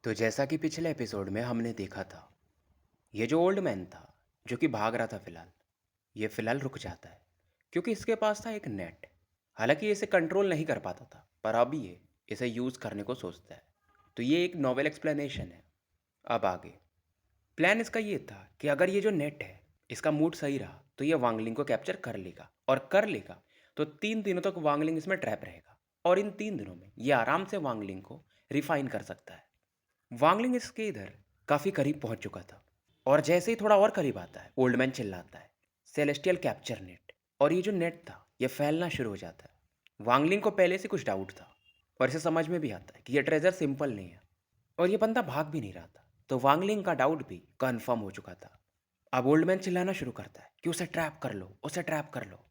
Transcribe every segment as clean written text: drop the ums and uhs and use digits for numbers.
तो जैसा कि पिछले एपिसोड में हमने देखा था, ये जो ओल्ड मैन था, जो कि भाग रहा था फिलहाल, ये फिलहाल रुक जाता है क्योंकि इसके पास था एक नेट। हालांकि ये इसे कंट्रोल नहीं कर पाता था, पर अब ये इसे यूज़ करने को सोचता है। तो ये एक नॉवेल एक्सप्लेनेशन है। अब आगे प्लान इसका ये था कि अगर ये जो नेट है, इसका मूड सही रहा तो ये वांगलिंग को कैप्चर कर लेगा, और कर लेगा तो 3 दिनों तक वांगलिंग इसमें ट्रैप रहेगा। और इन 3 दिनों में ये आराम से वांगलिंग को रिफाइन कर सकता है। वांगलिंग इसके इधर काफ़ी करीब पहुंच चुका था, और जैसे ही थोड़ा और करीब आता है, ओल्ड मैन चिल्लाता है, सेलेस्टियल कैप्चर नेट। और ये जो नेट था, ये फैलना शुरू हो जाता है। वांगलिंग को पहले से कुछ डाउट था, और इसे समझ में भी आता है कि ये ट्रेजर सिंपल नहीं है, और ये बंदा भाग भी नहीं रहा था। तो वांगलिंग का डाउट भी कंफर्म हो चुका था। अब ओल्ड मैन चिल्लाना शुरू करता है कि उसे ट्रैप कर लो, उसे ट्रैप कर लो।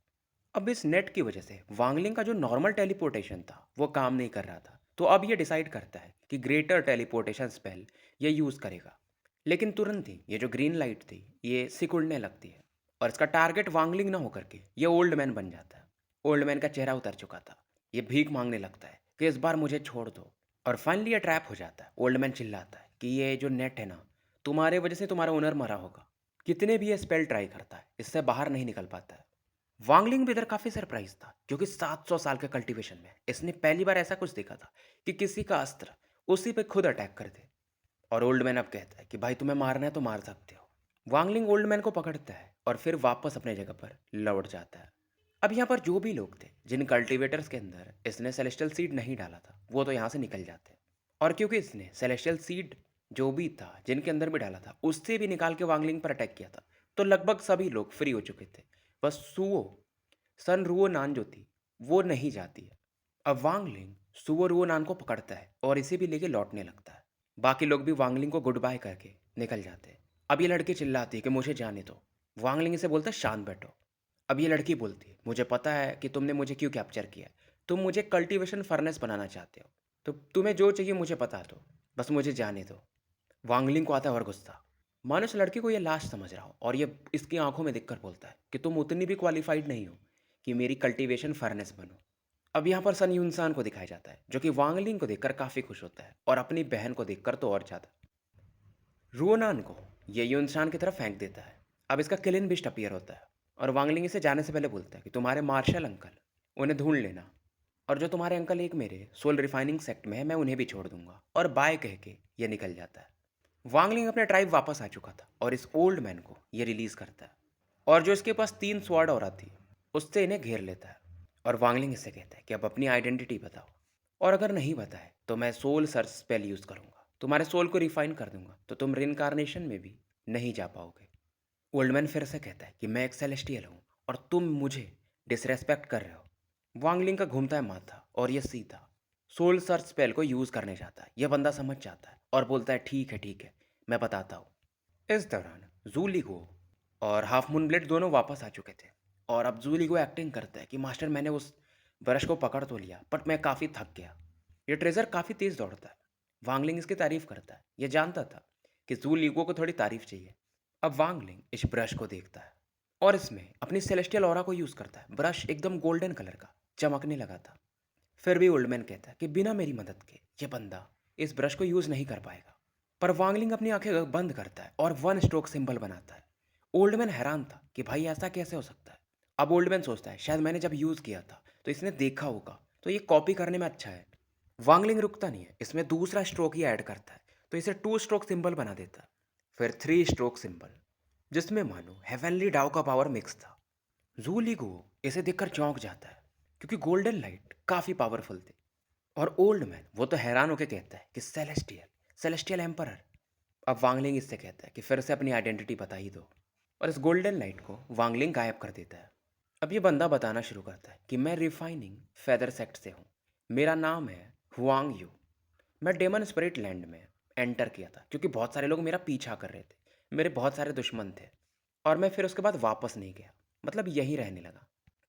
अब इस नेट की वजह से वांगलिंग का जो नॉर्मल टेलीपोर्टेशन था वो काम नहीं कर रहा था। तो अब ये डिसाइड करता है कि ग्रेटर टेलीपोर्टेशन स्पेल ये यूज़ करेगा। लेकिन तुरंत ही ये जो ग्रीन लाइट थी, ये सिकुड़ने लगती है, और इसका टारगेट वांगलिंग ना होकर के ये ओल्ड मैन बन जाता है। ओल्ड मैन का चेहरा उतर चुका था। ये भीख मांगने लगता है कि इस बार मुझे छोड़ दो। और फाइनली ये ट्रैप हो जाता है। ओल्ड मैन चिल्लाता है कि ये जो नेट है ना, तुम्हारे वजह से तुम्हारा ओनर मरा होगा। कितने भी ये स्पेल ट्राई करता है, इससे बाहर नहीं निकल पाता है। वांगलिंग भी इधर काफी सरप्राइज था, क्योंकि 700 साल के कल्टीवेशन में इसने पहली बार ऐसा कुछ देखा था कि किसी का अस्त्र उसी पे खुद अटैक कर दे। और ओल्ड मैन अब कहता है कि भाई तुम्हें मारना है तो मार सकते हो। वांगलिंग ओल्ड मैन को पकड़ता है और फिर वापस अपने जगह पर लौट जाता है। अब यहाँ पर जो भी लोग थे जिन कल्टीवेटर्स के अंदर इसने सेलेस्टियल सीड नहीं डाला था, वो तो यहाँ से निकल जाते हैं। और क्योंकि इसने सेलेस्टियल सीड जो भी था जिनके अंदर भी डाला था, उससे भी निकाल के वांगलिंग पर अटैक किया था, तो लगभग सभी लोग फ्री हो चुके थे। बस सुओ सन रुओ नान जो थी, वो नहीं जाती है। अब वांगलिंग सुओ रुओ नान को पकड़ता है और इसे भी लेके लौटने लगता है। बाकी लोग भी वांगलिंग को गुड बाय करके निकल जाते हैं। अब ये लड़की चिल्लाती है कि मुझे जाने दो। वांगलिंग इसे बोलता है शांत बैठो। अब ये लड़की बोलती है, मुझे पता है कि तुमने मुझे क्यों कैप्चर किया है। तुम मुझे कल्टीवेशन फर्नेस बनाना चाहते हो, तो तुम्हें जो चाहिए मुझे बता दो, बस मुझे जाने दो। वांगलिंग को आता है और गुस्सा, मानो इस लड़की को ये लाश समझ रहा हो, और ये इसकी आंखों में देखकर बोलता है कि तुम उतनी भी क्वालिफाइड नहीं हो कि मेरी कल्टीवेशन फर्नेस बनो। अब यहाँ पर सन यूनसान को दिखाया जाता है, जो कि वांगलिंग को देखकर काफ़ी खुश होता है, और अपनी बहन को देखकर तो और ज़्यादा। रुओनान को ये यूनसान की तरफ फेंक देता है। अब इसका किलिन बिस्ट अपीयर होता है, और वांगलिंग इसे जाने से पहले बोलता है कि तुम्हारे मार्शल अंकल, उन्हें ढूंढ लेना, और जो तुम्हारे अंकल एक मेरे सोल रिफाइनिंग सेक्ट में है, मैं उन्हें भी छोड़ दूंगा। और बाय कह के ये निकल जाता है। वांगलिंग अपने ट्राइब वापस आ चुका था, और इस ओल्ड मैन को ये रिलीज करता है, और जो इसके पास 3 स्वॉर्ड और थी, उससे इन्हें घेर लेता है। और वांगलिंग इससे कहता है कि अब अपनी आइडेंटिटी बताओ, और अगर नहीं बताए तो मैं सोल सर्च स्पेल यूज़ करूंगा, तुम्हारे सोल को रिफाइन कर दूंगा, तो तुम रिनकारनेशन में भी नहीं जा पाओगे। ओल्ड मैन फिर से कहता है कि मैं एक सेलेस्टियल हूँ, और तुम मुझे डिसरेस्पेक्ट कर रहे हो। वांगलिंग का घूमता है माथा, और ये सीधा सोल सर्च स्पेल को यूज़ करने जाता है। यह बंदा समझ जाता है और बोलता है ठीक है, मैं बताता हूँ। इस दौरान जूलिगो और हाफ मून ब्लेड दोनों वापस आ चुके थे, और अब जूलिगो एक्टिंग करता है कि मास्टर मैंने उस ब्रश को पकड़ तो लिया, बट मैं काफ़ी थक गया। ये ट्रेजर काफ़ी तेज़ दौड़ता है। वांगलिंग इसकी तारीफ करता है। ये जानता था कि जूलिगो को थोड़ी तारीफ चाहिए। अब वांगलिंग इस ब्रश को देखता है, और इसमें अपनी सेलेस्टियल ऑरा को यूज़ करता है। ब्रश एकदम गोल्डन कलर का चमकने लगा था। फिर भी ओल्डमैन कहता है कि बिना मेरी मदद के ये बंदा इस ब्रश को यूज़ नहीं कर पाएगा। पर वांगलिंग अपनी आंखें बंद करता है और वन स्ट्रोक सिंबल बनाता है। ओल्डमैन हैरान था कि भाई ऐसा कैसे हो सकता है। अब ओल्डमैन सोचता है शायद मैंने जब यूज़ किया था तो इसने देखा होगा, तो ये कॉपी करने में अच्छा है। वांगलिंग रुकता नहीं है, इसमें दूसरा स्ट्रोक ही ऐड करता है, तो इसे 2 स्ट्रोक सिंबल बना देता है। फिर 3 स्ट्रोक सिंबल, जिसमें मानो हेवनली डाउ का पावर मिक्स था। जूलिगो इसे देखकर चौंक जाता है, क्योंकि गोल्डन लाइट काफ़ी पावरफुल थी। और ओल्ड मैन वो तो हैरान होकर कहता है कि सेलेस्टियल सेलेस्टियल एम्परर। अब वांगलिंग इससे कहता है कि फिर से अपनी आइडेंटिटी बता ही दो, और इस गोल्डन लाइट को वांगलिंग गायब कर देता है। अब ये बंदा बताना शुरू करता है कि मैं रिफाइनिंग फेदर सेक्ट से हूँ, मेरा नाम है हुआंग यू। मैं डेमन स्पिरिट लैंड में एंटर किया था क्योंकि बहुत सारे लोग मेरा पीछा कर रहे थे, मेरे बहुत सारे दुश्मन थे, और मैं फिर उसके बाद वापस नहीं गया, मतलब यहीं रहने लगा।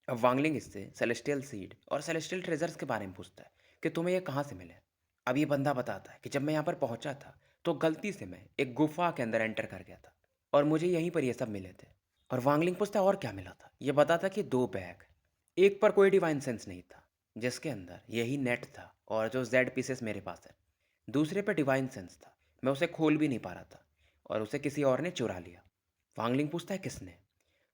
अब वांगलिंग इससे सेलेस्टियल सीड और सेलेस्टियल ट्रेजर्स के बारे में पूछता है कि तुम्हें ये कहाँ से मिले। अब ये बंदा बताता है कि जब मैं यहाँ पर पहुँचा था तो गलती से मैं एक गुफा के अंदर एंटर कर गया था, और मुझे यहीं पर ये सब मिले थे। और वांगलिंग पूछता है और क्या मिला था। ये बताता कि 2 बैग, एक पर कोई डिवाइन सेंस नहीं था, जिसके अंदर यही नेट था और जो जेड पीसेस मेरे पास है। दूसरे पर डिवाइन सेंस था, मैं उसे खोल भी नहीं पा रहा था और उसे किसी और ने चुरा लिया। वांगलिंग पूछता है किसने?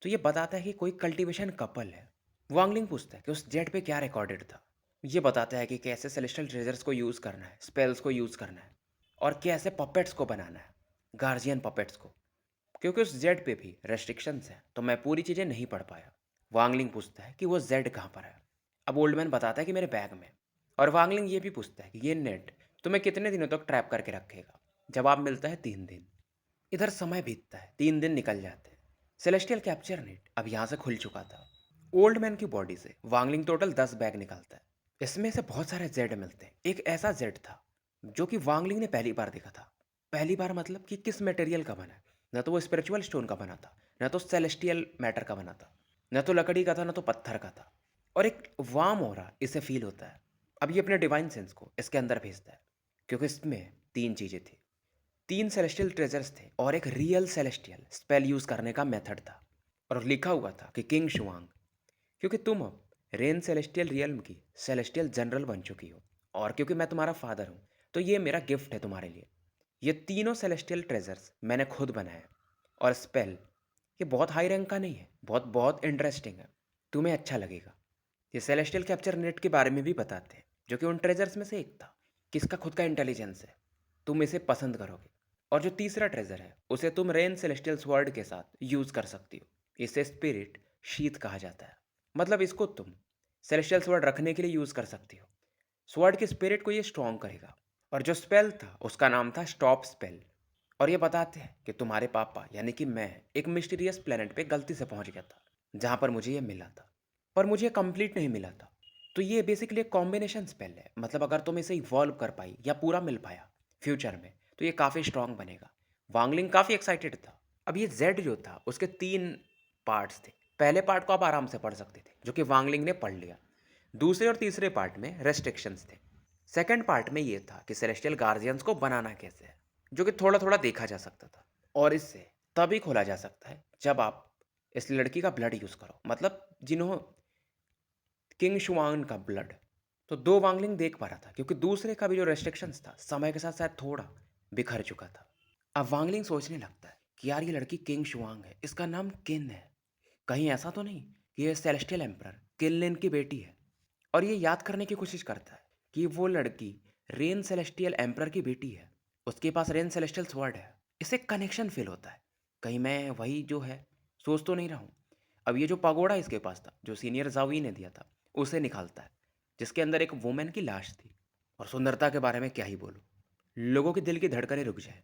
तो ये बताता है कि कोई कल्टीवेशन कपल है। वांगलिंग पूछता है कि उस जेट पे क्या रिकॉर्डेड था। ये बताता है कि कैसे सेलेस्टियल ट्रेजर्स को यूज़ करना है, स्पेल्स को यूज़ करना है और कैसे पपेट्स को बनाना है, गार्जियन पपेट्स को। क्योंकि उस जेड पे भी रेस्ट्रिक्शंस हैं तो मैं पूरी चीज़ें नहीं पढ़ पाया। वांगलिंग पूछता है कि वो जेड कहाँ पर है। अब ओल्डमैन बताता है कि मेरे बैग में। और वांगलिंग ये भी पूछता है कि ये नेट तुम्हें कितने दिनों तक ट्रैप करके रखेगा। जवाब मिलता है 3 दिन। इधर समय बीतता है, 3 दिन निकल जाते हैं। सेलेस्टियल कैप्चर नेट अब यहाँ से खुल चुका था। ओल्ड मैन की बॉडी से वांगलिंग टोटल 10 बैग निकालता है। इसमें से बहुत सारे जेड मिलते हैं। एक ऐसा जेड था जो कि वांगलिंग ने पहली बार देखा था। पहली बार मतलब कि किस मटेरियल का बना है। न तो वो स्पिरिचुअल स्टोन का बना था, न तो सेलेस्टियल मैटर का बना था, न तो लकड़ी का था, न तो पत्थर का था। और एक वार्म ऑरा इसे फील होता है। अब ये अपने डिवाइन सेंस को इसके अंदर भेजता है क्योंकि इसमें 3 चीज़ें थी। 3 सेलेस्टियल ट्रेजर्स थे और एक रियल सेलेस्टियल स्पेल यूज करने का मेथड था। और लिखा हुआ था कि किंग शुआंग, क्योंकि तुम अब रेन सेलेस्टियल रियल्म की सेलेस्टियल जनरल बन चुकी हो और क्योंकि मैं तुम्हारा फादर हूँ, तो ये मेरा गिफ्ट है तुम्हारे लिए। ये तीनों सेलेस्टियल ट्रेजर्स मैंने खुद बनाए। और स्पेल ये बहुत हाई रैंक का नहीं है, बहुत बहुत इंटरेस्टिंग है, तुम्हें अच्छा लगेगा। ये सेलेस्टियल कैप्चर नेट के बारे में भी बताते हैं जो कि उन ट्रेजर्स में से एक था, किसका खुद का इंटेलिजेंस है, तुम इसे पसंद करोगे। और जो तीसरा ट्रेजर है उसे तुम रेन सेलेस्टियल स्वॉर्ड के साथ यूज कर सकती हो। इसे स्पिरिट शीथ कहा जाता है। मतलब इसको तुम सेलेस्टियल स्वॉर्ड रखने के लिए यूज कर सकती हो। स्वॉर्ड के स्पिरिट को ये स्ट्रॉन्ग करेगा। और जो स्पेल था उसका नाम था स्टॉप स्पेल। और ये बताते हैं कि तुम्हारे पापा यानी कि मैं एक मिस्टीरियस प्लेनेट पे गलती से पहुंच गया था जहां पर मुझे ये मिला था, पर मुझे कंप्लीट नहीं मिला था। तो ये बेसिकली एक कॉम्बिनेशन स्पेल है। मतलब अगर तुम इसे इवॉल्व कर पाई या पूरा मिल पाया फ्यूचर में तो ये काफ़ी स्ट्रांग बनेगा। वांगलिंग काफ़ी एक्साइटेड था। अब ये जेड जो था उसके 3 पार्ट्स थे। पहले पार्ट को आप आराम से पढ़ सकते थे जो कि वांगलिंग ने पढ़ लिया। दूसरे और तीसरे पार्ट में रेस्ट्रिक्शंस थे। सेकंड पार्ट में ये था कि सेलेस्टियल गार्जियंस को बनाना कैसे है, जो कि थोड़ा थोड़ा देखा जा सकता था। और इससे तभी खोला जा सकता है जब आप इस लड़की का ब्लड यूज़ करो, मतलब जिन्हों किंग शुआन का ब्लड। तो 2 वांगलिंग देख पा रहा था क्योंकि दूसरे का भी जो रेस्ट्रिक्शंस था समय के साथ शायद थोड़ा बिखर चुका था। अब वांगलिंग सोचने लगता है कि यार ये लड़की किंग शुआंग है, इसका नाम किन है। कहीं ऐसा तो नहीं कि ये सेलेस्टियल एम्परर किनलिन की बेटी है। और ये याद करने की कोशिश करता है कि वो लड़की रेन सेलेस्टियल एम्परर की बेटी है। उसके पास रेन सेलेस्टियल स्वॉर्ड है। इसे कनेक्शन फील होता है, कहीं मैं वही जो है सोच तो नहीं रहा हूँ। अब ये जो पगोड़ा इसके पास था जो सीनियर जावी ने दिया था उसे निकालता है, जिसके अंदर एक वुमेन की लाश थी। और सुंदरता के बारे में क्या ही बोलूं, लोगों के दिल की धड़कनें रुक जाए।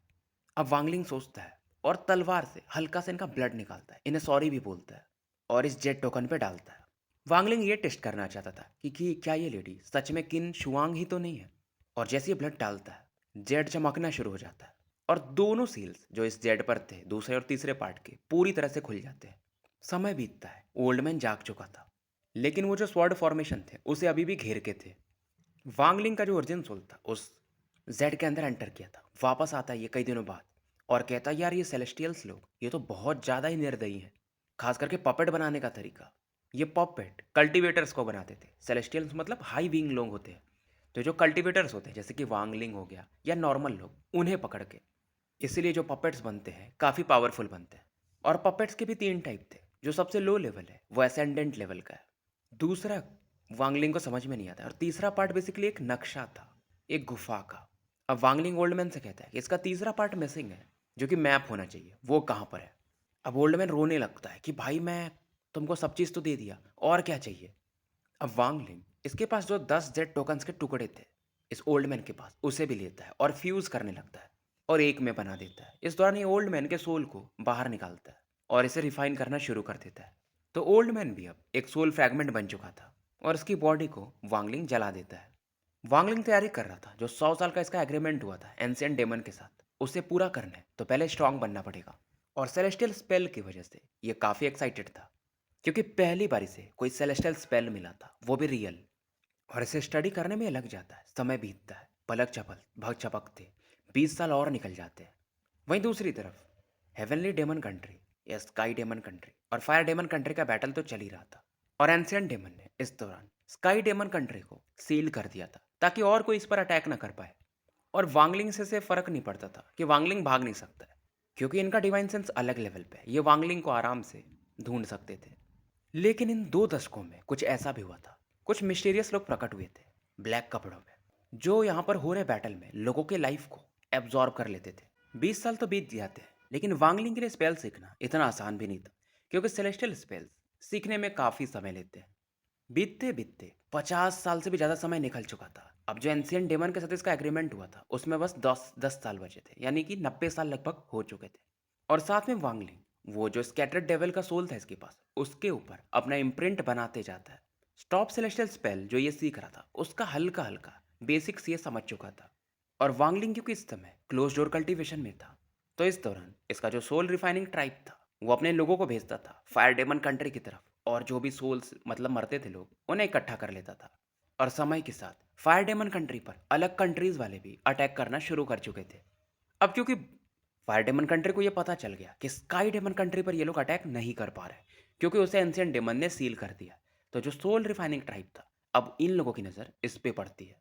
अब वांगलिंग सोचता है और तलवार से हल्का सा इनका ब्लड निकालता है, इन्हें सॉरी भी बोलता है और इस जेट टोकन पे डालता है। वांगलिंग ये टेस्ट करना चाहता था कि क्या ये लेडी सच में किन शुआंग ही तो नहीं है। और जैसे ये ब्लड डालता है जेड चमकना शुरू हो जाता है और दोनों सील्स जो इस जेड पर थे दूसरे और तीसरे पार्ट के पूरी तरह से खुल जाते हैं। समय बीतता है, ओल्डमैन जाग चुका था, लेकिन वो जो स्वॉर्ड फॉर्मेशन थे उसे अभी भी घेर के थे। वांगलिंग का जो अर्जुन सोल था उस जेड के अंदर एंटर किया था, वापस आता है ये कई दिनों बाद और कहता है यार ये सेलेस्टियल्स लोग ये तो बहुत ज़्यादा ही निर्दयी हैं। खास करके पपेट बनाने का तरीका, ये पपेट कल्टीवेटर्स को बनाते थे। सेलेस्टियल्स मतलब हाई विंग लोग होते हैं, तो जो कल्टीवेटर्स होते हैं जैसे कि वांगलिंग हो गया या नॉर्मल लोग उन्हें पकड़ के, इसीलिए जो पपेट्स बनते हैं काफ़ी पावरफुल बनते हैं। और पपेट्स के भी 3 टाइप थे। जो सबसे लो लेवल है वो असेंडेंट लेवल का है, दूसरा वांगलिंग को समझ में नहीं आता और तीसरा पार्ट बेसिकली एक नक्शा था, एक गुफा का। अब वांगलिंग ओल्डमैन से कहता है कि इसका तीसरा पार्ट मिसिंग है जो कि मैप होना चाहिए, वो कहाँ पर है। अब ओल्डमैन रोने लगता है कि भाई मैं तुमको सब चीज़ तो दे दिया, और क्या चाहिए। अब वांगलिंग इसके पास जो 10 जेड टोकन्स के टुकड़े थे इस ओल्ड मैन के पास उसे भी लेता है और फ्यूज करने लगता है और एक में बना देता है। इस दौरान ये ओल्ड मैन के सोल को बाहर निकालता है और इसे रिफाइन करना शुरू कर देता है। तो ओल्ड मैन भी अब एक सोल फ्रैगमेंट बन चुका था और उसकी बॉडी को वांगलिंग जला देता है। वांगलिंग तैयारी कर रहा था, जो 100 साल का इसका एग्रीमेंट हुआ था एंशिएंट डेमन के साथ, उसे पूरा करना है तो पहले स्ट्रांग बनना पड़ेगा। और सेलेस्टियल स्पेल की वजह से ये काफ़ी एक्साइटेड था क्योंकि पहली बार इसे कोई सेलेस्टियल स्पेल मिला था, वो भी रियल। और इसे स्टडी करने में लग जाता है, समय बीतता है, पलक चपल भग चपकते 20 साल और निकल जाते हैं। वहीं दूसरी तरफ हेवनली डेमन कंट्री या स्काई डेमन कंट्री और फायर डेमन कंट्री का बैटल तो चल ही रहा था। और एंशिएंट डेमन ने इस दौरान स्काई डेमन कंट्री को सील कर दिया था ताकि और कोई इस पर अटैक ना कर पाए। और वांगलिंग से फ़र्क नहीं पड़ता था कि वांगलिंग भाग नहीं सकता है, क्योंकि इनका डिवाइन सेंस अलग लेवल पे है। ये वांगलिंग को आराम से ढूँढ सकते थे। लेकिन इन 2 दशकों में कुछ ऐसा भी हुआ था। कुछ मिस्टीरियस लोग प्रकट हुए थे, ब्लैक कपड़ों में, जो यहाँ पर हो रहे बैटल में लोगों के लाइफ को एब्ज़ॉर्ब कर लेते थे। 20 साल तो बीत जाते हैं, लेकिन वांगलिंग के लिए स्पेल सीखना इतना आसान भी नहीं था, क्योंकि सेलेस्टियल स्पेल्स सीखने में काफ़ी समय लेते हैं। बीतते-बीतते 50 साल से भी ज़्यादा समय निकल चुका था। अब जो एंशिएंट डेमन के साथ इसका एग्रीमेंट हुआ था, उसमें बस 10 साल बचे थे, यानी कि 90 साल लगभग हो चुके थे। और साथ में वांगलिंग, वो जो स्कैटर्ड डेविल का सोल था इसके पास, उसके ऊपर अपना इम्प्रिंट बनाते जाता है। स्टॉप सेलेस्टियल स्पेल जो ये सीख रहा था, उसका हल्का-हल्का बेसिक्स ये समझ चुका था। और वांगलिंग क्योंकि इस समय क्लोज़ डोर कल्टीवेशन में था, तो इस दौरान इसका जो सोल रिफाइनिंग ट्राइब था, वो अपने लोगों को भेजता था फायर डेमन कंट्री की तरफ, और जो भी सोल्स मतलब मरते थे लोग, उन्हें इकट्ठा कर लेता था। और समय के साथ फायर डेमन कंट्री पर अलग कंट्रीज वाले भी अटैक करना शुरू कर चुके थे। अब क्योंकि फायर डेमन कंट्री को ये पता चल गया कि स्काई डेमन कंट्री पर ये लोग अटैक नहीं कर पा रहे, क्योंकि उसे एंशिएंट डेमन ने सील कर दिया। तो जो सोल रिफाइनिंग ट्राइब था, अब इन लोगों की नज़र इस पे पड़ती है,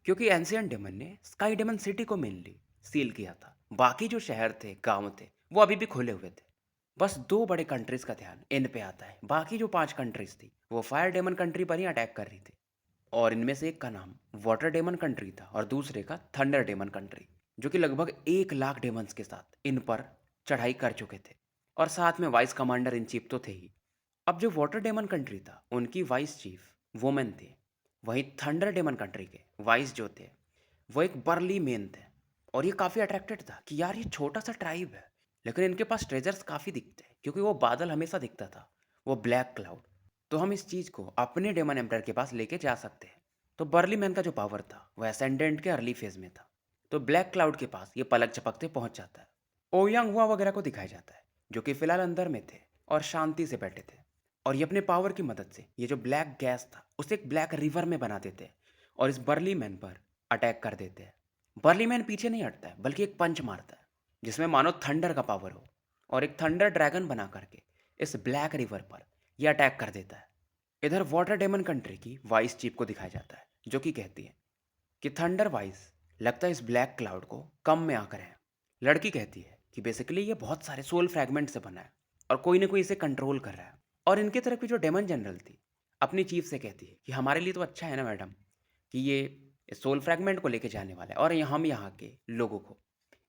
क्योंकि एंशिएंट डेमन ने स्काई डेमन सिटी को मेनली सील किया था। बाकी जो शहर थे, गांव थे, वो अभी भी खुले हुए थे। बस 2 बड़े कंट्रीज का ध्यान इन पे आता है। बाकी जो 5 कंट्रीज थी, वो फायर डेमन कंट्री पर ही अटैक कर रही थी। और इनमें से एक का नाम वाटर डेमन कंट्री था और दूसरे का थंडर डेमन कंट्री, जो कि लगभग 1 लाख डेमन्स के साथ इन पर चढ़ाई कर चुके थे। और साथ में वाइस कमांडर इन चीफ तो थे ही। अब जो वाटर डेमन कंट्री था, उनकी वाइस चीफ वुमेन थी। वहीं थंडर डेमन कंट्री के वाइस जो थे, वो एक बर्ली मेन थे। और ये काफ़ी अट्रैक्टेड था कि यार ये छोटा सा ट्राइब है, लेकिन इनके पास ट्रेजर्स काफ़ी दिखते हैं, क्योंकि वो बादल हमेशा दिखता था, वो ब्लैक क्लाउड। तो हम इस चीज़ को अपने डेमन एम्पायर के पास लेके जा सकते हैं। तो बर्ली मैन का जो पावर था, वो एसेंडेंट के अर्ली फेज में था। तो ब्लैक क्लाउड के पास ये पलक झपकते पहुंच जाता है। ओयांग हुआ वगैरह को दिखाया जाता है, जो कि फिलहाल अंदर में थे और शांति से बैठे थे। और ये अपने पावर की मदद से ये जो ब्लैक गैस था, उसे एक ब्लैक रिवर में बना देते हैं और इस बर्ली मैन पर अटैक कर देते हैं। बर्ली मैन पीछे नहीं हटता है, बल्कि एक पंच मारता है, जिसमें मानो थंडर का पावर हो, और एक थंडर ड्रैगन बना करके इस ब्लैक रिवर पर यह अटैक कर देता है। इधर वाटर डेमन कंट्री की वाइस चीफ को दिखाया जाता है, जो कि कहती है कि थंडर वाइस लगता है इस ब्लैक क्लाउड को कम में आकर है। लड़की कहती है कि बेसिकली ये बहुत सारे सोल फ्रैगमेंट से बना है और कोई ना कोई इसे कंट्रोल कर रहा है। और इनके तरफ की जो डेमन जनरल थी, अपनी चीफ से कहती है कि हमारे लिए तो अच्छा है ना मैडम, कि ये इस सोल फ्रैगमेंट को लेके जाने वाला है और हम यहाँ के लोगों को।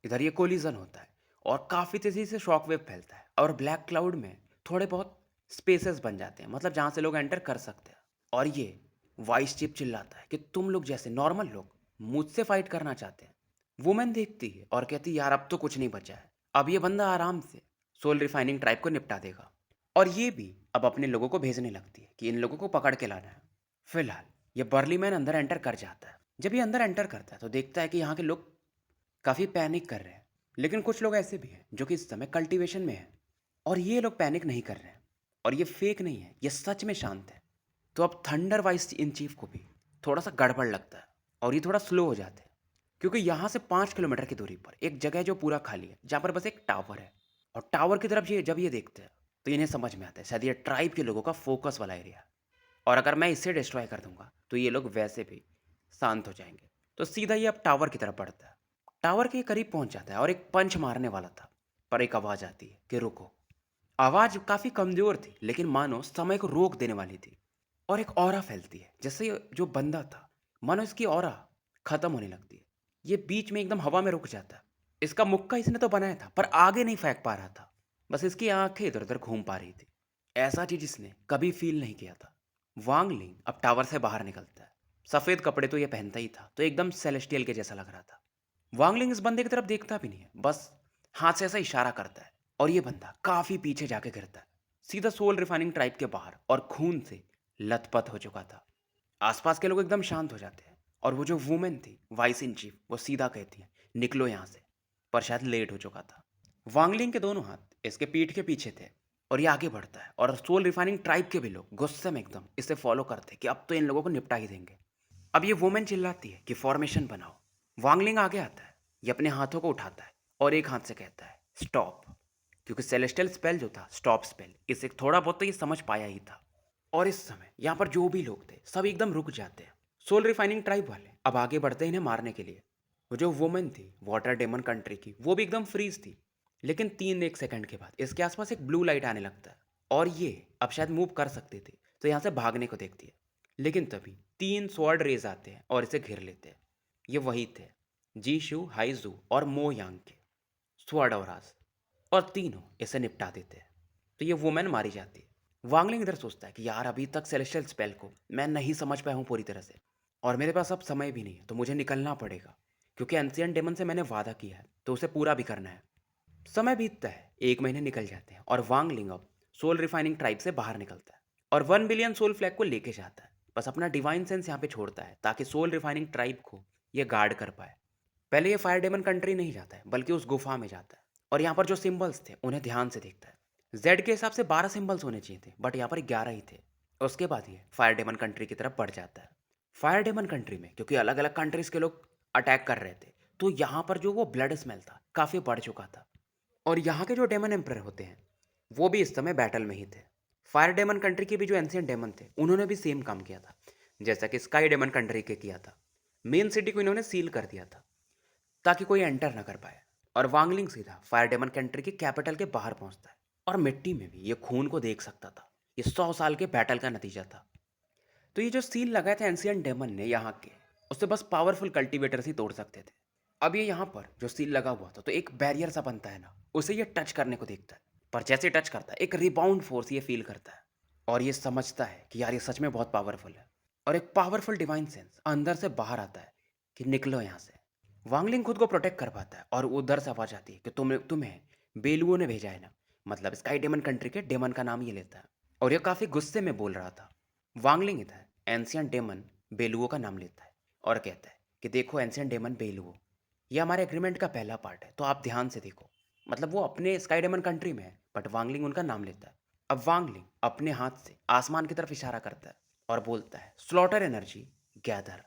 इधर ये कोलिजन होता है और काफ़ी तेज़ी से शॉकवेव फैलता है और ब्लैक क्लाउड में थोड़े बहुत स्पेसेस बन जाते हैं, मतलब जहाँ से लोग एंटर कर सकते हैं। और ये वाइस चिप चिल्लाता है कि तुम लोग जैसे नॉर्मल लोग मुझसे फाइट करना चाहते हैं। वुमेन देखती है और कहती है यार अब तो कुछ नहीं बचा है, अब ये बंदा आराम से सोल रिफाइनिंग ट्राइब को निपटा देगा। और ये भी अब अपने लोगों को भेजने लगती है कि इन लोगों को पकड़ के लाना है। फिलहाल ये बर्ली मैन अंदर एंटर कर जाता है। जब ये अंदर एंटर करता है तो देखता है कि यहाँ के लोग काफ़ी पैनिक कर रहे हैं, लेकिन कुछ लोग ऐसे भी हैं जो कि इस समय कल्टीवेशन में हैं। और ये लोग पैनिक नहीं कर रहे हैं और ये फेक नहीं है, ये सच में शांत है। तो अब थंडर वाइस इन चीफ को भी थोड़ा सा गड़बड़ लगता है और ये थोड़ा स्लो हो जाते हैं, क्योंकि यहाँ से 5 किलोमीटर की दूरी पर एक जगह है जो पूरा खाली है, जहाँ पर बस एक टावर है। और टावर की तरफ ये जब ये देखते हैं तो इन्हें समझ में आता है शायद ये ट्राइब के लोगों का फोकस वाला एरिया है, और अगर मैं इसे डिस्ट्रॉय कर दूंगा तो ये लोग वैसे भी शांत हो जाएंगे। तो सीधा ये अब टावर की तरफ बढ़ता है। टावर के करीब पहुंच जाता है और एक पंच मारने वाला था, पर एक आवाज़ आती है कि रुको। आवाज़ काफ़ी कमज़ोर थी, लेकिन मानो समय को रोक देने वाली थी। और एक ऑरा फैलती है, जैसे जो बंदा था, मानो इसकी ऑरा ख़त्म होने लगती है। ये बीच में एकदम हवा में रुक जाता है। इसका मुक्का इसने तो बनाया था, पर आगे नहीं फेंक पा रहा था। बस इसकी आंखें इधर उधर घूम पा रही थी। ऐसा चीज़ इसने कभी फील नहीं किया था। वांग लिंग अब टावर से बाहर निकलता है। सफ़ेद कपड़े तो ये पहनता ही था, तो एकदम सेलेस्टियल के जैसा लग रहा था। वांग लिंग इस बंदे की तरफ देखता भी नहीं है, बस हाथ से ऐसा इशारा करता है और ये बंदा काफ़ी पीछे जाके गिरता है, सीधा सोल रिफाइनिंग ट्राइब के बाहर, और खून से लथपथ हो चुका था। आसपास के लोग एकदम शांत हो जाते हैं और वो जो वुमेन थी वाइस इन चीफ, वो सीधा कहती है निकलो यहाँ से, पर शायद लेट हो चुका था। वांगलिंग के दोनों हाथ इसके पीठ के पीछे थे और ये आगे बढ़ता है, और सोल रिफाइनिंग ट्राइब के भी लोग गुस्से में एकदम इसे फॉलो करते हैं कि अब तो इन लोगों को निपटा ही देंगे। अब ये वुमेन चिल्लाती है कि फॉर्मेशन बनाओ। वांगलिंग आगे आता है, ये अपने हाथों को उठाता है और एक हाथ से कहता है स्टॉप, क्योंकि सेलेस्टियल स्पेल जो था स्टॉप स्पेल, इसे थोड़ा बहुत तो ये समझ पाया ही था। और इस समय यहाँ पर जो भी लोग थे सब एकदम रुक जाते हैं। सोल रिफाइनिंग ट्राइब वाले अब आगे बढ़ते हैं इन्हें मारने के लिए। वो जो वुमन थी वाटर डेमन कंट्री की, वो भी एकदम फ्रीज थी। लेकिन 3 एक सेकंड के बाद इसके आसपास एक ब्लू लाइट आने लगता है और ये अब शायद मूव कर सकती थी, तो यहाँ से भागने को देखती है। लेकिन तभी 3 स्वॉर्ड रेज आते हैं और इसे घेर लेते हैं। ये वही थे, जीशु, हाइजू और मो यांग के स्वॉर्ड औरास, और तीनों इसे निपटा देते हैं। तो ये वुमेन मारी जाती है। वांगलिंग इधर सोचता है कि यार अभी तक सेलेस्टियल स्पेल को मैं नहीं समझ पाया हूँ पूरी तरह से, और मेरे पास अब समय भी नहीं है, तो मुझे निकलना पड़ेगा, क्योंकि एंशियंट डेमन से मैंने वादा किया है तो उसे पूरा भी करना है। समय बीतता है, 1 महीने निकल जाते हैं और वांगलिंग अब सोल रिफाइनिंग ट्राइब से बाहर निकलता है और 1 बिलियन सोल फ्लैग को लेके जाता है। बस अपना डिवाइन सेंस यहाँ पे छोड़ता है ताकि सोल रिफाइनिंग ट्राइब को ये गार्ड कर पाए। पहले ये फायर डेमन कंट्री नहीं जाता है, बल्कि उस गुफा में जाता है और यहाँ पर जो सिंबल्स थे उन्हें ध्यान से देखता है। जेड के हिसाब से 12 सिंबल्स होने चाहिए थे, बट यहाँ पर 11 ही थे। उसके बाद ये फायर डेमन कंट्री की तरफ बढ़ जाता है। फायर डेमन कंट्री में क्योंकि अलग अलग कंट्रीज के लोग अटैक कर रहे थे, तो यहाँ पर जो वो ब्लड स्मेल था काफ़ी बढ़ चुका था। और यहाँ के जो डेमन एम्पर होते हैं वो भी इस समय बैटल में ही थे। फायर डेमन कंट्री के भी जो एंशियंट डेमन थे उन्होंने भी सेम काम किया था जैसा कि स्काई डेमन कंट्री के किया था। मेन सिटी को इन्होंने सील कर दिया था ताकि कोई एंटर ना कर पाए, और वांगलिंग सीधा फायर डेमन कंट्री की कैपिटल के बाहर पहुंचता है और मिट्टी में भी ये खून को देख सकता था। ये 100 साल के बैटल का नतीजा था। तो ये जो सील लगाए थे एंशियंट डेमन ने यहाँ के, उससे बस पावरफुल कल्टीवेटर्स ही तोड़ सकते थे। अब ये यहाँ पर जो सील लगा हुआ था, तो एक बैरियर सा बनता है ना, उसे ये टच करने को देखता है, पर जैसे टच करता है एक रिबाउंड फोर्स ये फील करता है और ये समझता है कि यार ये सच में बहुत पावरफुल है, और एक पावरफुल डिवाइन सेंस अंदर से बाहर आता है कि निकलो यहाँ से। वांगलिंग खुद को प्रोटेक्ट कर पाता है और उधर से आवाज आती है कि तुम्हें बेलुओं ने भेजा है ना, मतलब स्काई डेमन कंट्री के डेमन का नाम ये लेता है, और ये काफी गुस्से में बोल रहा था। वांगलिंग इधर एंशियंट डेमन बेलुओं का नाम लेता है और कहता है कि देखो एंशियंट डेमन बेलुओ, ये हमारे एग्रीमेंट का पहला पार्ट है, तो आप ध्यान से देखो। मतलब वो अपने स्काई डेमन कंट्री में है, बट वांगलिंग उनका नाम लेता है। अब वांगलिंग अपने हाथ से आसमान की तरफ इशारा करता है और बोलता है स्लॉटर एनर्जी गैदर।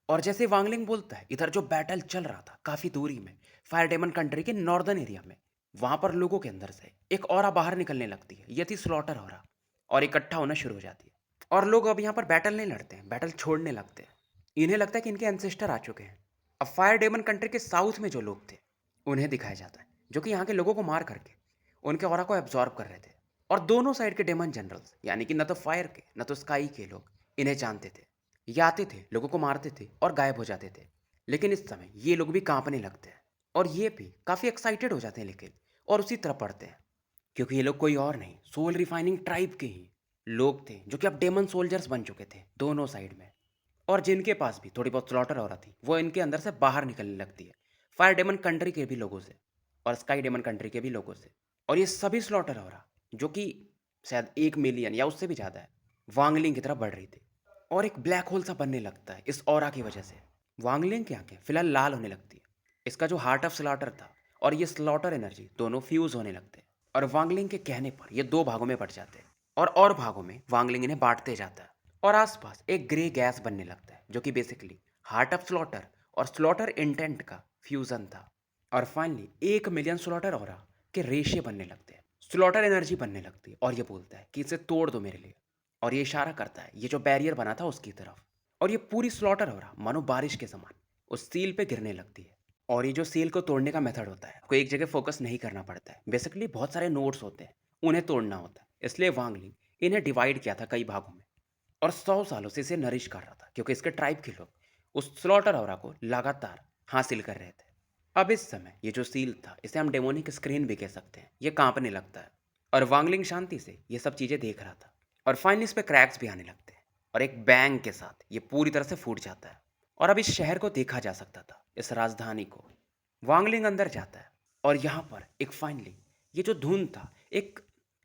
और जैसे वांगलिंग बोलता है, इधर जो बैटल चल रहा था काफी दूरी में, फायर डेमन कंट्री के नॉर्दर्न एरिया में, वहां पर लोगों के अंदर से एक ऑरा बाहर निकलने लगती है। ये थी स्लॉटर ऑरा, और इकट्ठा होना शुरू हो जाती है। और लोग अब यहाँ पर बैटल नहीं लड़ते हैं, बैटल छोड़ने लगते हैं। इन्हें लगता है कि इनके एंसेस्टर आ चुके हैं। अब फायर डेमन कंट्री के साउथ में जो लोग थे उन्हें दिखाया जाता है, जो कि यहाँ के लोगों को मार करके उनके ऑरा को एब्जॉर्ब कर रहे थे। और दोनों साइड के डेमन जनरल्स, यानी कि न तो फायर के न तो स्काई के लोग इन्हें जानते थे। ये आते थे, लोगों को मारते थे और गायब हो जाते थे। लेकिन इस समय ये लोग भी कांपने लगते हैं और ये भी काफ़ी एक्साइटेड हो जाते हैं, लेकिन और उसी तरफ पढ़ते हैं, क्योंकि ये लोग कोई और नहीं, सोल रिफाइनिंग ट्राइब के ही लोग थे, जो कि अब डेमन सोल्जर्स बन चुके थे दोनों साइड में। और जिनके पास भी थोड़ी बहुत स्लॉटर हो रहा थी, वो इनके अंदर से बाहर निकलने लगती है, फायर डेमन कंट्री के भी लोगों से और स्काई डेमन कंट्री के भी लोगों से। और ये सभी स्लॉटर हो रहा, जो कि शायद 1 मिलियन या उससे भी ज़्यादा है, वांगलिंग की तरफ बढ़ रही थी और एक ब्लैक होल सा बनने लगता है इस ऑरा की वजह से। वांगलिंग की आंखें फिलहाल लाल होने लगती है। इसका जो हार्ट ऑफ स्लॉटर था और ये स्लॉटर एनर्जी दोनों फ्यूज होने लगते हैं, और वांगलिंग के कहने पर ये 2 भागों में बढ़ जाते हैं और भागों में वांगलिंग इन्हें बांटते जाता है। और आसपास एक ग्रे गैस बनने लगता है, जो कि बेसिकली हार्ट ऑफ स्लॉटर और स्लॉटर इंटेंट का फ्यूजन था। और फाइनली 1 मिलियन स्लॉटर ऑरा के रेशे बनने लगते हैं, स्लॉटर एनर्जी बनने लगती है, और ये बोलता है कि इसे तोड़ दो मेरे लिए। और ये इशारा करता है ये जो बैरियर बना था उसकी तरफ, और ये पूरी स्लॉटर हो रहा मानो बारिश के समान उस सील पे गिरने लगती है। और ये जो सील को तोड़ने का मेथड होता है, कोई एक जगह फोकस नहीं करना पड़ता है, बेसिकली बहुत सारे नोड्स होते हैं, उन्हें तोड़ना होता है। इसलिए वांगलिंग इन्हें डिवाइड किया था कई भागों में, और 100 सालों से इसे नरिश कर रहा था, क्योंकि इसके ट्राइब के लोग उस स्लॉटर ऑरा को लगातार हासिल कर रहे थे। अब इस समय ये जो सील था, इसे हम डेमोनिक स्क्रीन भी कह सकते हैं, ये कांपने लगता है और वांगलिंग शांति से ये सब चीज़ें देख रहा था। और फाइनली इस पे क्रैक्स भी आने लगते हैं और एक बैंग के साथ ये पूरी तरह से फूट जाता है, और अब इस शहर को देखा जा सकता था, इस राजधानी को। वांगलिंग अंदर जाता है और यहाँ पर एक फाइनली ये जो धुन था एक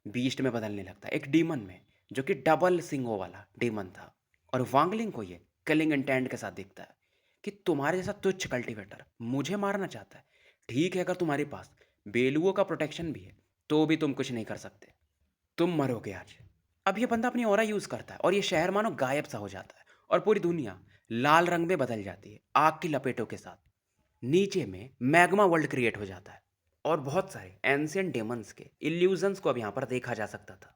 बीस्ट में बदलने लगता है, एक डीमन में, जो कि डबल सिंगों वाला डीमन था। और वांगलिंग को ये किलिंग इंटेंट के साथ दिखता है कि तुम्हारे जैसा तुच्छ कल्टीवेटर मुझे मारना चाहता है। ठीक है, अगर तुम्हारे पास बेलुओं का प्रोटेक्शन भी है तो भी तुम कुछ नहीं कर सकते, तुम मरोगे आज। अब ये बंदा अपनी ऑरा यूज करता है और ये शहर मानो गायब सा हो जाता है और पूरी दुनिया लाल रंग में बदल जाती है आग की लपेटों के साथ। नीचे में मैग्मा वर्ल्ड क्रिएट हो जाता है और बहुत सारे एंशियंट डेमन्स के इल्यूजन्स को अब यहाँ पर देखा जा सकता था।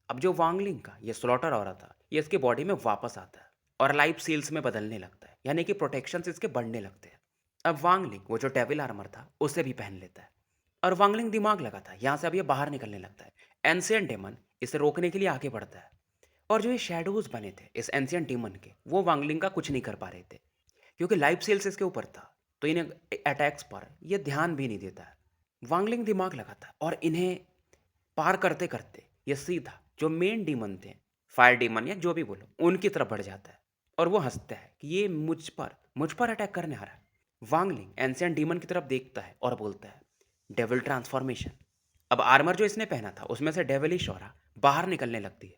अब जो वांगलिंग का ये स्लॉटर ऑरा था, ये इसके बॉडी में वापस आता है और लाइफ सील्स में बदलने लगता है, यानी कि प्रोटेक्शन इसके बढ़ने लगते हैं। अब वांगलिंग वो जो डेविल आर्मर था उसे भी पहन लेता है और वांगलिंग दिमाग लगाता है यहाँ से अब ये बाहर निकलने लगता है। एंशियंट डेमन इसे रोकने के लिए आगे बढ़ता है और जो ये शैडोज बने थे इस एंशियंट डेमन के वो वांगलिंग का कुछ नहीं कर पा रहे थे क्योंकि लाइफ सेल्स इसके ऊपर था। तो इन्हें अटैक्स पर ये ध्यान भी नहीं देता है। वांगलिंग दिमाग लगाता है और इन्हें पार करते करते ये सीधा जो मेन डीमन थे, फायर डीमन या जो भी बोलो, उनकी तरफ बढ़ जाता है और वो हंसता है कि ये मुझ पर अटैक करने आ रहा है। वांगलिंग एंशियंट डीमन की तरफ देखता है और बोलता है, डेविल ट्रांसफॉर्मेशन। अब आर्मर जो इसने पहना था उसमें से डेविलिश ऑरा बाहर निकलने लगती है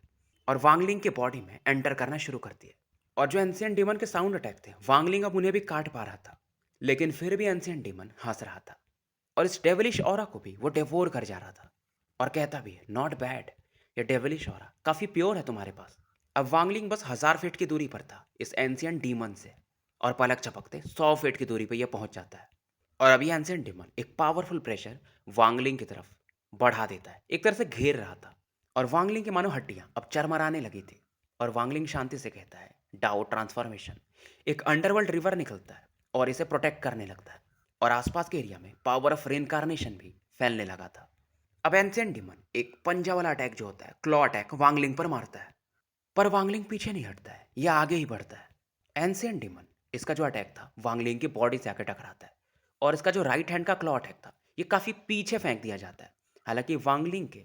और वांगलिंग के बॉडी में एंटर करना शुरू करती है। और जो एंशियंट डीमन के साउंड अटैक थे वांगलिंग अब उन्हें भी काट पा रहा था, लेकिन फिर भी एंशियंट डीमन हंस रहा था और इस डेविलिश ऑरा को भी वो डेवोर कर जा रहा था और कहता भी है, नॉट बैड, ये डेविलिश ऑरा काफ़ी प्योर है तुम्हारे पास। अब वांगलिंग बस 1000 फीट की दूरी पर था इस एंशियंट डीमन से और पलक झपकते 100 फीट की दूरी पर यह पहुंच जाता है। और अभी एंशियंट डीमन एक पावरफुल प्रेशर वांगलिंग की तरफ बढ़ा देता है, एक तरह से घेर रहा था और वांगलिंग की मानो हड्डियां अब चरमराने लगी थी। और वांगलिंग शांति से कहता है, डाओ ट्रांसफॉर्मेशन। एक अंडरवर्ल्ड रिवर निकलता है और इसे प्रोटेक्ट करने लगता है और आसपास के एरिया में पावर ऑफ रेनकार्नेशन भी फैलने लगा था। अब एंशियंट डीमन एक पंजा वाला अटैक जो होता है, क्लॉ अटैक, वांगलिंग पर मारता है, पर वांगलिंग पीछे नहीं हटता है, यह आगे ही बढ़ता है। एंशियंट डीमन इसका जो अटैक था वांगलिंग की बॉडी से आकर टकराता है और इसका जो राइट हैंड का क्लॉ अटैक था ये काफ़ी पीछे फेंक दिया जाता है। हालांकि वांगलिंग के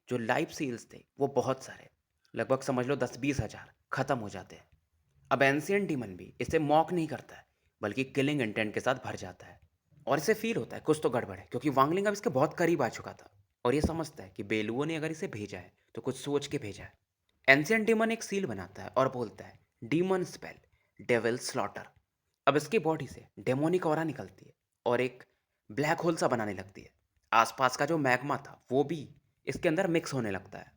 जो लाइफ सील्स थे वो बहुत सारे, लगभग समझ लो 10-20 हज़ार खत्म हो जाते हैं। अब एंशियंट डीमन भी इसे मॉक नहीं करता है बल्कि किलिंग इंटेंट के साथ भर जाता है और इसे फील होता है कुछ तो गड़बड़ है क्योंकि वांगलिंग अब इसके बहुत करीब आ चुका था और ये समझता है कि बेलुओं ने अगर इसे भेजा है तो कुछ सोच के भेजा है। एंशियंट डीमन एक सील बनाता है और बोलता है, डीमन स्पेल, डेविल स्लॉटर। अब इसकी बॉडी से डेमोनिक ऑरा निकलती है और एक ब्लैक होल सा बनाने लगती है। आसपास का जो मैग्मा था वो भी इसके अंदर मिक्स होने लगता है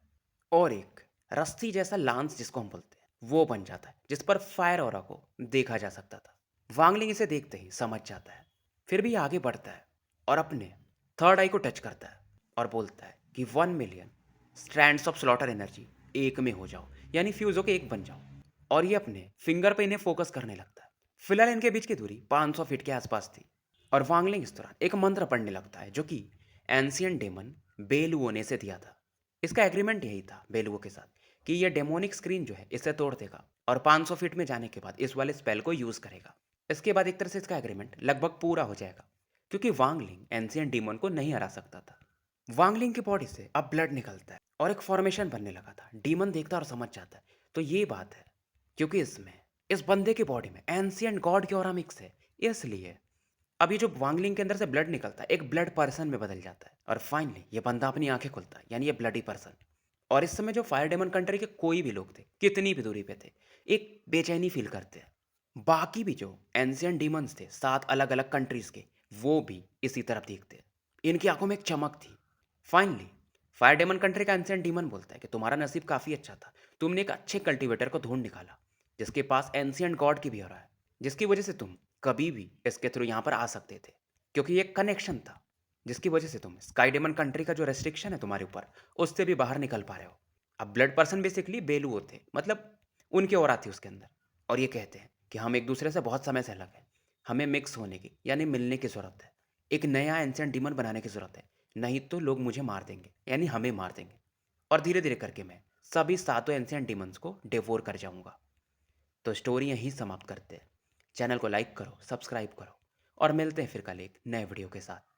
और एक रस्सी जैसा लांस जिसको हम बोलते हैं वो बन जाता है जिस पर फायर ऑरा को देखा जा सकता था। वांगलिंग इसे देखते ही समझ जाता है, फिर भी आगे बढ़ता है और अपने थर्ड आई को टच करता है और बोलता है कि 1 million strands of slaughter energy एक में हो जाओ, यानी फ्यूज होके एक बन जाओ। और ये अपने फिंगर पे इन्हें फोकस करने लगता है। फिलहाल इनके बीच की दूरी 500 फीट के आसपास थी और वांगलिंग इस दौरान एक मंत्र पढ़ने लगता है जो कि एंशियंट डेमन बेलुओ ने से दिया था। इसका एग्रीमेंट यही था बेलुओ के साथ कि ये डेमोनिक स्क्रीन जो है इसे तोड़ देगा और 500 फीट में जाने के बाद इस वाले स्पेल को यूज करेगा। इसके बाद एक तरह से इसका एग्रीमेंट लगभग पूरा हो जाएगा क्योंकि वांगलिंग एंशियंट डीमन को नहीं हरा सकता था। वांगलिंग की बॉडी से अब ब्लड निकलता है और एक फॉर्मेशन बनने लगा था। डीमन देखता और समझ जाता है, तो ये बात है क्योंकि इसमें इस बंदे की बॉडी में एंशियंट गॉड की ऑरा मिक्स है, इसलिए अब ये जो वांगलिंग के अंदर से ब्लड निकलता है एक ब्लड पर्सन में बदल जाता है और फाइनली ये बंदा अपनी आंखें खुलता है, यानी ये ब्लडी पर्सन। और इस समय जो फायर डेमन कंट्री के कोई भी लोग थे, कितनी भी दूरी पे थे, एक बेचैनी फील करते हैं। बाकी भी जो एंशियंट डीमंस थे 7 अलग-अलग कंट्रीज के, वो भी इसी तरफ देखते हैं। इनकी आंखों में एक चमक थी। फाइनली फायर डेमन कंट्री का एंशियंट डीमन बोलता है कि तुम्हारा नसीब काफ़ी अच्छा था, तुमने एक अच्छे कल्टीवेटर को ढूंढ निकाला जिसके पास एंशियंट गॉड की भी हो रहा है, जिसकी वजह से तुम कभी भी इसके थ्रू यहाँ पर आ सकते थे क्योंकि ये एक कनेक्शन था जिसकी वजह से तुम स्काई डेमन कंट्री का जो रेस्ट्रिक्शन है तुम्हारे ऊपर उससे भी बाहर निकल पा रहे हो। अब ब्लड पर्सन बेसिकली बेलुओ थे, मतलब उनकी और आती उसके अंदर, और ये कहते हैं कि हम एक दूसरे से बहुत समय से अलग हैं, हमें मिक्स होने की यानी मिलने की ज़रूरत है, एक नया एंशियंट डीमन बनाने की ज़रूरत है, नहीं तो लोग मुझे मार देंगे यानी हमें मार देंगे और धीरे धीरे करके मैं सभी 7 एंशियंट डीमंस को डिवोर कर जाऊंगा। तो स्टोरी यहीं समाप्त करते हैं। चैनल को लाइक करो, सब्सक्राइब करो और मिलते हैं फिर कल एक नए वीडियो के साथ।